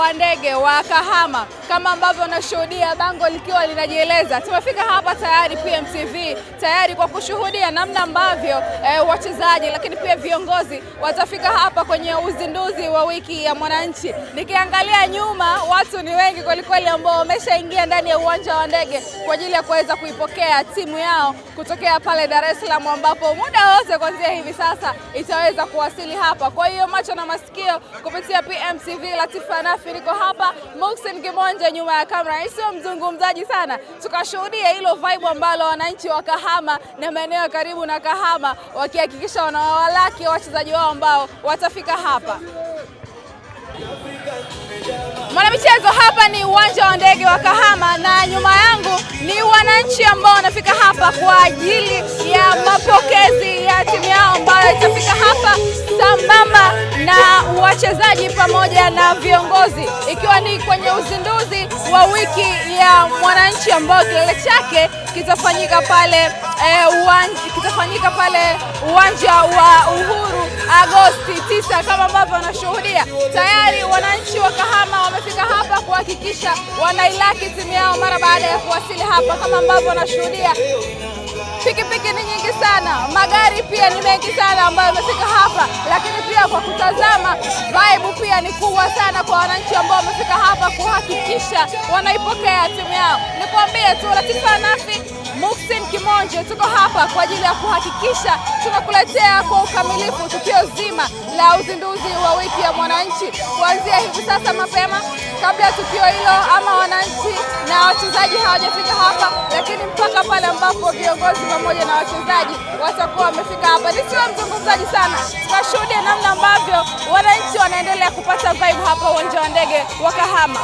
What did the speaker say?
wa ndege wa Kahama. Kama ambavyo unashuhudia bango likiwa linajieleza, tumefika hapa tayari PMTV tayari kwa kushuhudia namna ambavyo wachezaji lakini pia viongozi watafika hapa kwenye uzinduzi wa wiki ya mwananchi. Nikiangalia nyuma, watu ni wengi kwelikweli ambao wameshaingia ndani ya uwanja wa ndege kwa ajili ya kuweza kuipokea timu yao kutokea pale Dar es Salaam, ambapo muda wote kuanzia hivi sasa itaweza kuwasili hapa. Kwa hiyo macho na masikio kupitia PMTV, Latifa Nafi niko hapa, Muhsin Kimonje nyuma ya kamera. Sio mzungumzaji sana, tukashuhudia hilo vibe ambalo wananchi wa Kahama na maeneo karibu na Kahama wakihakikisha wanawalaki wachezaji wao ambao watafika hapa. Mwanamichezo, hapa ni uwanja wa ndege wa Kahama na nyuma yangu ni wananchi ambao wanafika hapa kwa ajili ya mapokezi ya timu yao ambayo itafika hapa sambamba na wachezaji pamoja na viongozi, ikiwa ni kwenye uzinduzi wa wiki ya mwananchi ambao kilele chake kitafanyika pale uwanja wa Uhuru Agosti 9. Kama ambavyo wanashuhudia tayari wananchi wa Kahama wamefika hapa kuhakikisha wanailaki timu yao mara baada ya kuwasili hapa. Kama ambavyo wanashuhudia pikipiki ni nyingi sana, magari pia ni mengi sana ambayo yamefika hapa, lakini pia kwa kutazama vibe pia ni kubwa sana kwa wananchi ambao wamefika hapa kuhakikisha wanaipokea timu yao. Nikwambie tu, Latifa Nafi, Muhsin Kimonje, tuko hapa kwa ajili ya kuhakikisha tunakuletea kwa ukamilifu tukio zima la uzinduzi wa wiki ya mwananchi kuanzia hivi sasa mapema, kabla ya tukio hilo ama wananchi na wachezaji hawajafika hapa, lakini mpaka pale ambapo viongozi pamoja na wachezaji watakuwa wamefika hapa. Nisiwe mzungumzaji sana, tukashuhudia namna ambavyo wananchi wanaendelea kupata vibe hapa uwanja wa ndege wa Kahama.